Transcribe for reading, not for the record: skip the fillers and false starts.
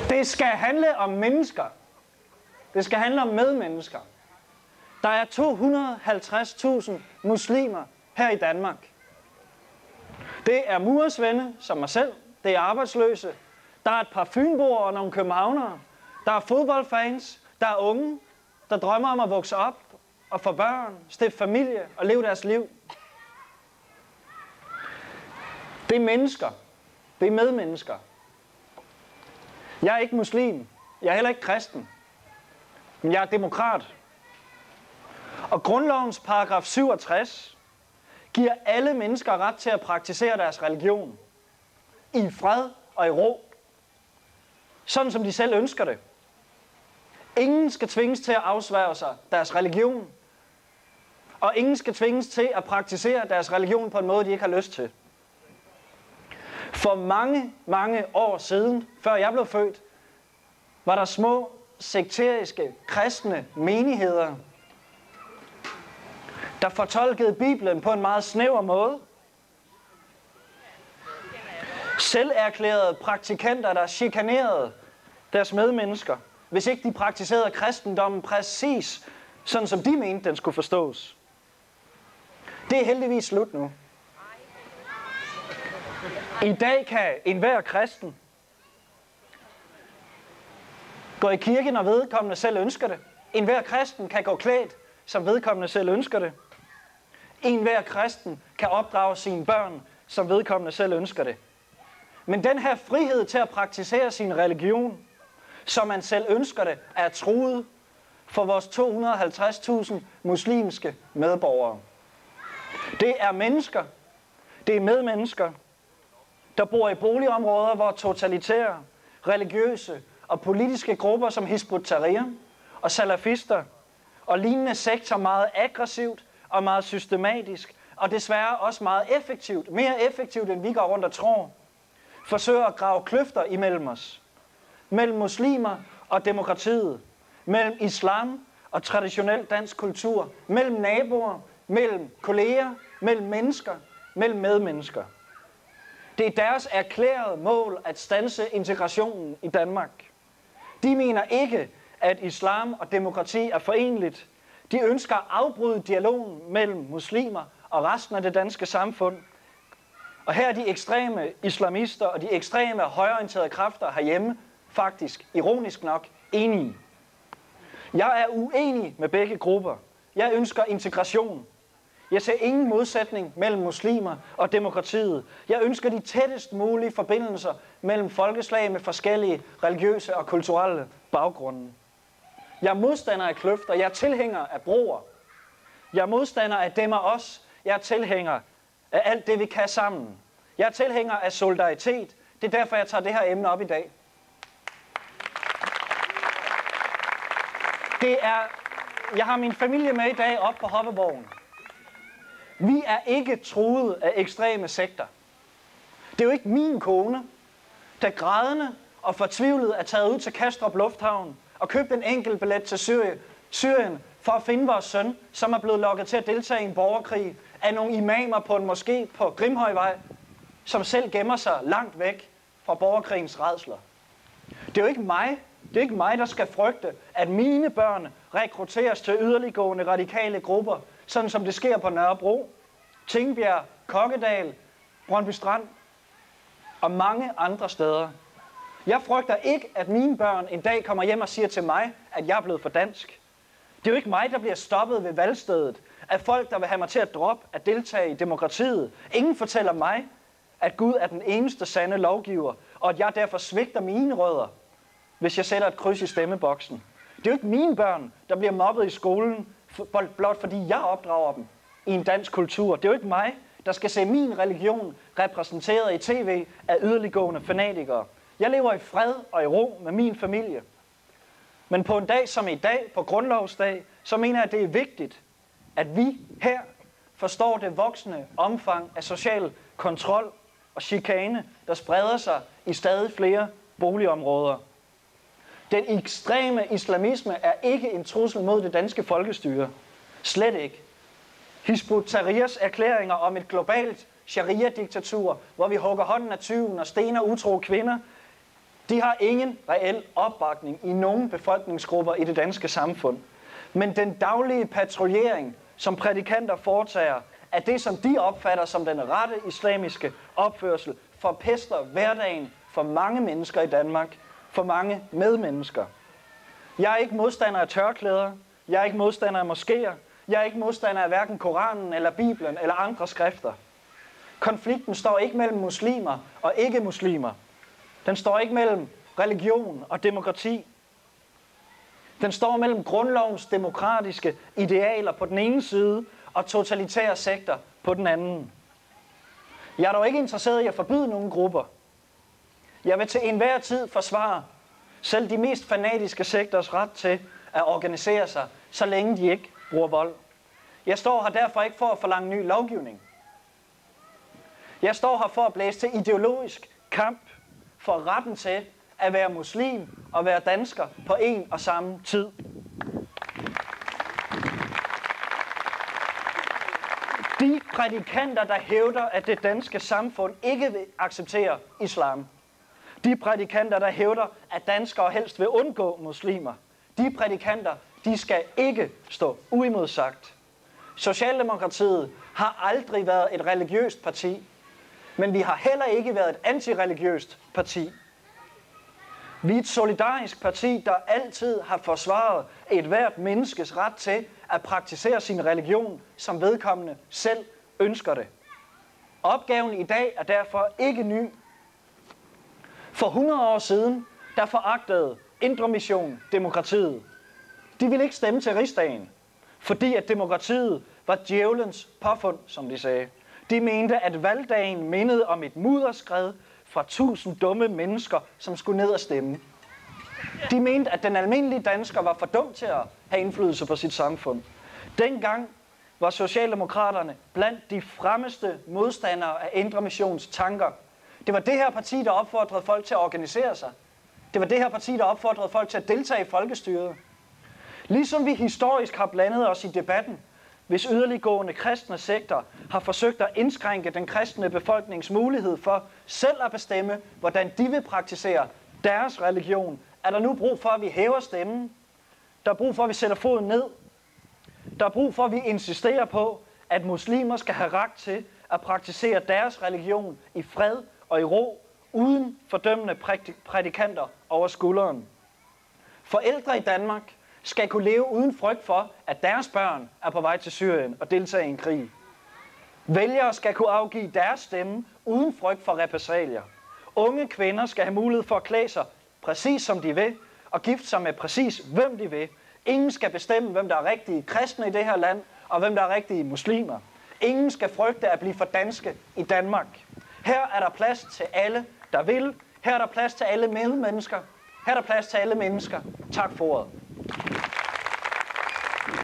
Det skal handle om mennesker. Det skal handle om medmennesker. Der er 250.000 muslimer her i Danmark. Det er murersvende, som mig selv. Det er arbejdsløse. Der er et par fynboer og nogle københavnere. Der er fodboldfans. Der er unge, der drømmer om at vokse op og få børn, stifte familie og leve deres liv. Det er mennesker. Det er medmennesker. Jeg er ikke muslim. Jeg er heller ikke kristen. Men jeg er demokrat. Og grundlovens paragraf 67 giver alle mennesker ret til at praktisere deres religion i fred og i ro. Sådan som de selv ønsker det. Ingen skal tvinges til at afsværge sig deres religion. Og ingen skal tvinges til at praktisere deres religion på en måde, de ikke har lyst til. For mange, mange år siden, før jeg blev født, var der små sekteriske, kristne menigheder, der fortolkede Bibelen på en meget snæver måde. Selverklærede praktikanter, der chikanerede deres medmennesker, hvis ikke de praktiserede kristendommen præcis, sådan som de mente, den skulle forstås. Det er heldigvis slut nu. I dag kan enhver kristen gå i kirke, når vedkommende selv ønsker det. Enhver kristen kan gå klædt, som vedkommende selv ønsker det. Enhver kristen kan opdrage sine børn, som vedkommende selv ønsker det. Men den her frihed til at praktisere sin religion, som man selv ønsker det, er truet for vores 250.000 muslimske medborgere. Det er mennesker, det er medmennesker, der bor i boligområder, hvor totalitære, religiøse og politiske grupper som Hizb ut-Tahrir og salafister og lignende sektor meget aggressivt og meget systematisk og desværre også meget effektivt, mere effektivt end vi går rundt og tror, forsøger at grave kløfter imellem os. Mellem muslimer og demokratiet, mellem islam og traditionel dansk kultur, mellem naboer, mellem kolleger, mellem mennesker, mellem medmennesker. Det er deres erklærede mål at standse integrationen i Danmark. De mener ikke, at islam og demokrati er forenligt. De ønsker at afbryde dialogen mellem muslimer og resten af det danske samfund. Og her er de ekstreme islamister og de ekstreme højreorienterede kræfter herhjemme faktisk, ironisk nok, enige. Jeg er uenig med begge grupper. Jeg ønsker integration. Jeg ser ingen modsætning mellem muslimer og demokratiet. Jeg ønsker de tættest mulige forbindelser mellem folkeslag med forskellige religiøse og kulturelle baggrunde. Jeg er modstander af kløfter. Jeg er tilhænger af broer. Jeg er modstander af dem og os. Jeg er tilhænger af alt det, vi kan sammen. Jeg er tilhænger af solidaritet. Det er derfor, jeg tager det her emne op i dag. Jeg har min familie med i dag op på hoppeborgen. Vi er ikke truet af ekstreme sekter. Det er jo ikke min kone, der grædende og fortvivlet er taget ud til Kastrup Lufthavn og købt en enkelt billet til Syrien for at finde vores søn, som er blevet lokket til at deltage i en borgerkrig af nogle imamer på en moské på Grimhøjvej, som selv gemmer sig langt væk fra borgerkrigens rædsler. Det er jo ikke mig. Det er ikke mig, der skal frygte, at mine børn rekrutteres til yderliggående radikale grupper, sådan som det sker på Nørrebro, Tingbjerg, Kokkedal, Brøndby Strand og mange andre steder. Jeg frygter ikke, at mine børn en dag kommer hjem og siger til mig, at jeg er blevet for dansk. Det er jo ikke mig, der bliver stoppet ved valgstedet af folk, der vil have mig til at droppe at deltage i demokratiet. Ingen fortæller mig, at Gud er den eneste sande lovgiver, og at jeg derfor svigter mine rødder, hvis jeg sætter et kryds i stemmeboksen. Det er jo ikke mine børn, der bliver mobbet i skolen, blot fordi jeg opdrager dem i en dansk kultur. Det er jo ikke mig, der skal se min religion repræsenteret i tv af yderliggående fanatikere. Jeg lever i fred og i ro med min familie. Men på en dag som i dag, på grundlovsdag, så mener jeg, at det er vigtigt, at vi her forstår det voksende omfang af social kontrol og chikane, der spreder sig i stadig flere boligområder. Den ekstreme islamisme er ikke en trussel mod det danske folkestyre. Slet ikke. Hizb ut-Tahrirs erklæringer om et globalt sharia-diktatur, hvor vi hugger hånden af tyven og stener utro kvinder, De har ingen reel opbakning i nogen befolkningsgrupper i det danske samfund. Men den daglige patruljering, som prædikanter foretager, er det, som de opfatter som den rette islamiske opførsel, forpester hverdagen for mange mennesker i Danmark, for mange medmennesker. Jeg er ikke modstander af tørklæder, jeg er ikke modstander af moskéer, jeg er ikke modstander af hverken Koranen eller Bibelen eller andre skrifter. Konflikten står ikke mellem muslimer og ikke-muslimer. Den står ikke mellem religion og demokrati. Den står mellem grundlovens demokratiske idealer på den ene side og totalitære sekter på den anden. Jeg er dog ikke interesseret i at forbyde nogle grupper. Jeg vil til enhver tid forsvare selv de mest fanatiske sekters ret til at organisere sig, så længe de ikke bruger vold. Jeg står her derfor ikke for at forlange ny lovgivning. Jeg står her for at blæse til ideologisk kamp for retten til at være muslim og være dansker på en og samme tid. De prædikanter, der hævder, at det danske samfund ikke vil acceptere islam. De prædikanter, der hævder, at danskere helst vil undgå muslimer. De prædikanter, de skal ikke stå uimodsagt. Socialdemokratiet har aldrig været et religiøst parti, men vi har heller ikke været et antireligiøst parti. Vi er et solidarisk parti, der altid har forsvaret et hvert menneskes ret til at praktisere sin religion, som vedkommende selv ønsker det. Opgaven i dag er derfor ikke ny. For 100 år siden, der foragtede Indre Mission demokratiet. De ville ikke stemme til rigsdagen, fordi at demokratiet var djævelens påfund, som de sagde. De mente, at valgdagen mindede om et mudderskred fra 1000 dumme mennesker, som skulle ned og stemme. De mente, at den almindelige dansker var for dum til at have indflydelse på sit samfund. Dengang var Socialdemokraterne blandt de fremmeste modstandere af Indre Missions tanker. Det var det her parti, der opfordrede folk til at organisere sig. Det var det her parti, der opfordrede folk til at deltage i folkestyret. Ligesom vi historisk har blandet os i debatten, hvis yderliggående kristne sekter har forsøgt at indskrænke den kristne befolknings mulighed for selv at bestemme, hvordan de vil praktisere deres religion, er der nu brug for, at vi hæver stemmen. Der er brug for, at vi sætter foden ned. Der er brug for, at vi insisterer på, at muslimer skal have ret til at praktisere deres religion i fred og i ro, uden fordømmende prædikanter over skulderen. Forældre i Danmark skal kunne leve uden frygt for, at deres børn er på vej til Syrien og deltager i en krig. Vælgere skal kunne afgive deres stemme uden frygt for repressalier. Unge kvinder skal have mulighed for at klæde sig præcis som de vil, og gifte sig med præcis hvem de vil. Ingen skal bestemme, hvem der er rigtige kristne i det her land, og hvem der er rigtige muslimer. Ingen skal frygte at blive for danske i Danmark. Her er der plads til alle, der vil. Her er der plads til alle medmennesker. Her er der plads til alle mennesker. Tak for ordet.